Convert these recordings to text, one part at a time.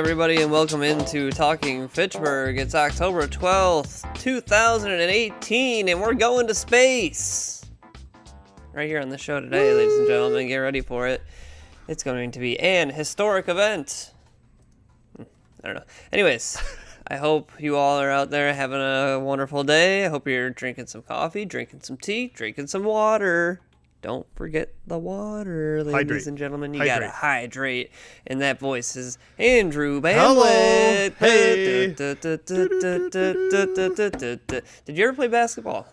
everybody, and welcome into Talking Fitchburg. It's October 12th, 2018, and we're going to space. Right here on the show today, ladies and gentlemen, get ready for it. It's going to be an historic event. I don't know. Anyways, I hope you all are out there having a wonderful day. I hope you're drinking some coffee, drinking some tea, drinking some water. Don't forget the water, ladies and gentlemen. You gotta hydrate. And that voice is Andrew Bamlett. Hey. Did you ever play basketball?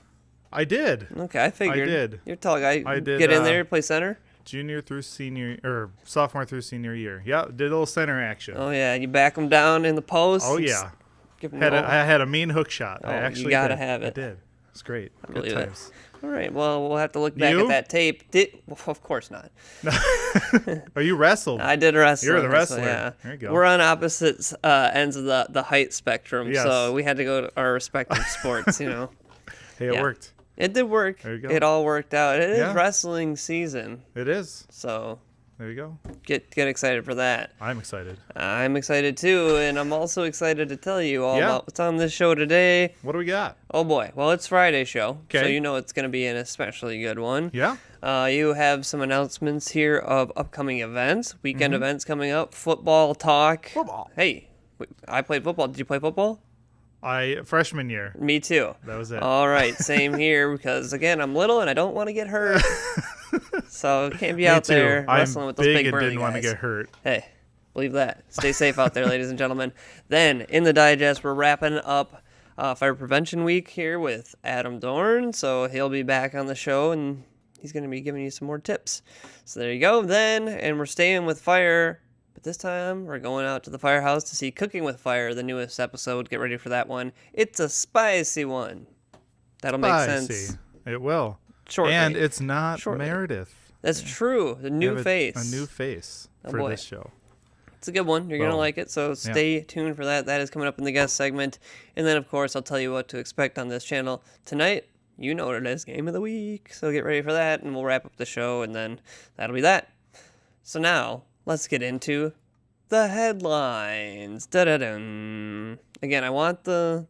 I did. Okay, I figured. I did. You're a tall guy. I did. Get in there, play center? Junior through senior, or sophomore through senior year. Yeah, did a little center action. Oh, yeah. You back them down in the post? Oh, yeah. I had a mean hook shot. Oh, I actually you gotta have it. I did. It's great. Good times. It. All right, well, we'll have to look back at that tape. Well, of course not. Oh, you wrestled. I did wrestle. You're the wrestler. So, yeah. There you go. We're on opposite ends of the height spectrum, yes. So we had to go to our respective sports, you know. Hey, it worked. It did work. There you go. It all worked out. It is wrestling season. It is. So there you go. Get excited for that. I'm excited. I'm excited too, and I'm also excited to tell you all about what's on this show today. What do we got? Oh boy. Well, it's Friday's show, so you know it's going to be an especially good one. Yeah. You have some announcements here of upcoming events, weekend events coming up, football talk. Football. Hey, I played football. Did you play football? Freshman year. Me too. That was it. All right, same here because again I'm little and I don't want to get hurt, so can't be out there wrestling with those big burly guys. Didn't want to get hurt. Hey, believe that. Stay safe out there, ladies and gentlemen. Then in the digest, we're wrapping up Fire Prevention Week here with Adam Dorn, so he'll be back on the show and he's going to be giving you some more tips. So there you go. Then, and we're staying with fire. But this time, we're going out to the firehouse to see Cooking with Fire, the newest episode. Get ready for that one. It's a spicy one. That'll make sense. It will. Shortly. And it's not Meredith. That's true. The new face. A new face for this show. It's a good one. You're going to like it, so stay tuned for that. That is coming up in the guest segment. And then, of course, I'll tell you what to expect on this channel. Tonight, you know what it is, Game of the Week. So get ready for that, and we'll wrap up the show, and then that'll be that. So now, let's get into the headlines. Da-da-dun. Again, I want the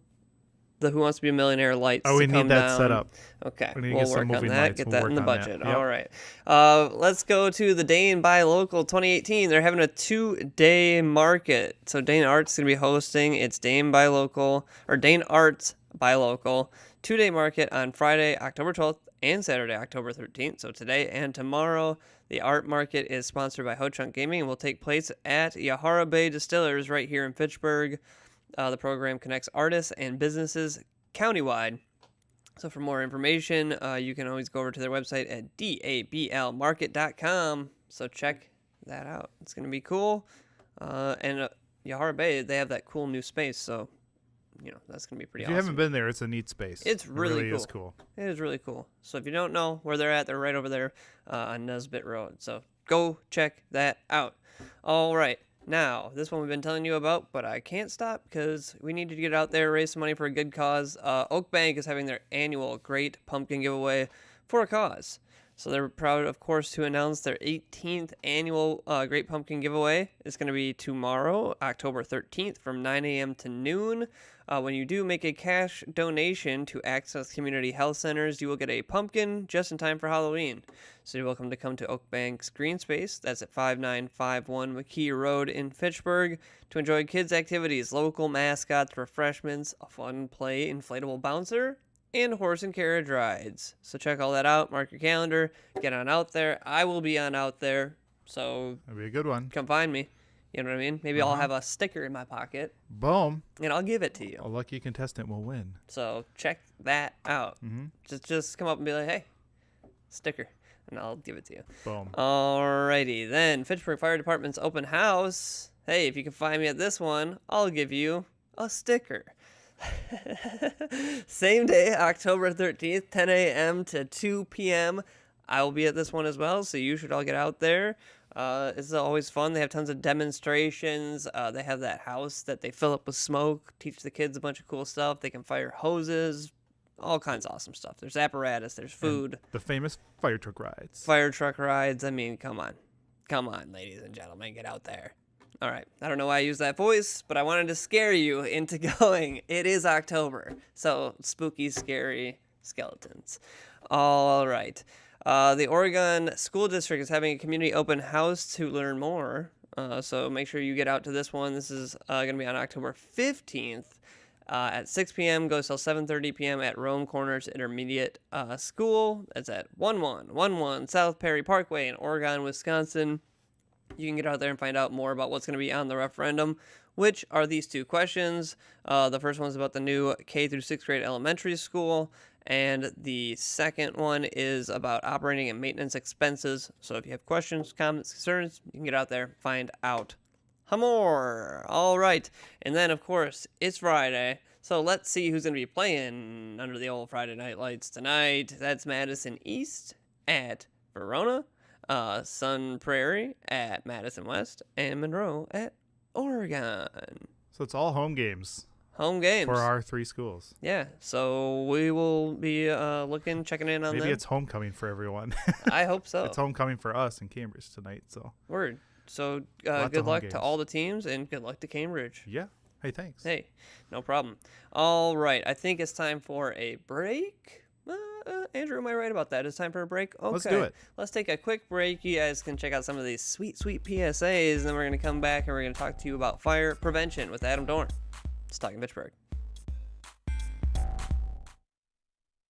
Who Wants to Be a Millionaire lights to come down. We need that set up. Okay, we'll work on that. Get that in the budget. Yep. All right. Let's go to the Dane Buy Local 2018. They're having a 2-day market. So Dane Arts is going to be hosting its Dane Buy Local, or Dane Arts Buy Local 2-day market on Friday, October 12th, and Saturday, October 13th. So today and tomorrow. The art market is sponsored by Ho Chunk Gaming and will take place at Yahara Bay Distillers right here in Fitchburg. The program connects artists and businesses countywide. So for more information, you can always go over to their website at dablmarket.com. So check that out. It's going to be cool. And Yahara Bay, they have that cool new space, so you know, that's going to be pretty awesome. If you haven't been there, it's a neat space. It's really cool. Is cool. It is really cool. So if you don't know where they're at, they're right over there on Nesbitt Road. So go check that out. All right. Now, this one we've been telling you about, but I can't stop because we need to get out there, raise some money for a good cause. Oak Bank is having their annual Great Pumpkin Giveaway for a cause. So they're proud, of course, to announce their 18th annual Great Pumpkin Giveaway. It's going to be tomorrow, October 13th, from 9 a.m. to noon. When you do make a cash donation to Access Community Health Centers, you will get a pumpkin just in time for Halloween. So you're welcome to come to Oak Bank's Green Space. That's at 5951 McKee Road in Fitchburg to enjoy kids' activities, local mascots, refreshments, a fun play inflatable bouncer, and horse and carriage rides. So check all that out. Mark your calendar. Get on out there. I will be on out there. So that'll be a good one. Come find me. You know what I mean? Maybe I'll have a sticker in my pocket. Boom. And I'll give it to you. A lucky contestant will win. So check that out. Just come up and be like, hey, sticker. And I'll give it to you. Boom. Alrighty. Then Fitchburg Fire Department's open house. Hey, if you can find me at this one, I'll give you a sticker. Same day, October 13th, 10 a.m. to 2 p.m. I will be at this one as well, so you should all get out there. It's always fun. They have tons of demonstrations. They have that house that they fill up with smoke, teach the kids a bunch of cool stuff. They can fire hoses, all kinds of awesome stuff. There's apparatus, there's food. And the famous fire truck rides. Fire truck rides. I mean, come on. Come on, ladies and gentlemen, get out there. All right. I don't know why I used that voice, but I wanted to scare you into going. It is October, so spooky, scary skeletons. All right. The Oregon School District is having a community open house to learn more. So make sure you get out to this one. This is going to be on October 15th at 6 p.m. Goes till 7:30 p.m. at Rome Corners Intermediate School. That's at 1111 South Perry Parkway in Oregon, Wisconsin. You can get out there and find out more about what's going to be on the referendum, which are these two questions. The first one is about the new K through 6th grade elementary school, and the second one is about operating and maintenance expenses. So if you have questions, comments, concerns, you can get out there, find out more. All right. And then, of course, it's Friday. So let's see who's going to be playing under the old Friday night lights tonight. That's Madison East at Verona, Sun Prairie at Madison West, and Monroe at Oregon. So it's all home games. Home games. For our 3 schools. Yeah, so we will be checking in on them. Maybe it's homecoming for everyone. I hope so. It's homecoming for us in Cambridge tonight. So Word. So good luck to all the teams, and good luck to Cambridge. Yeah. Hey, thanks. Hey, no problem. All right, I think it's time for a break. Andrew, am I right about that? It's time for a break? Okay. Let's do it. Let's take a quick break. You guys can check out some of these sweet, sweet PSAs, and then we're going to come back and we're going to talk to you about fire prevention with Adam Dorn. It's Talking Fitchburg.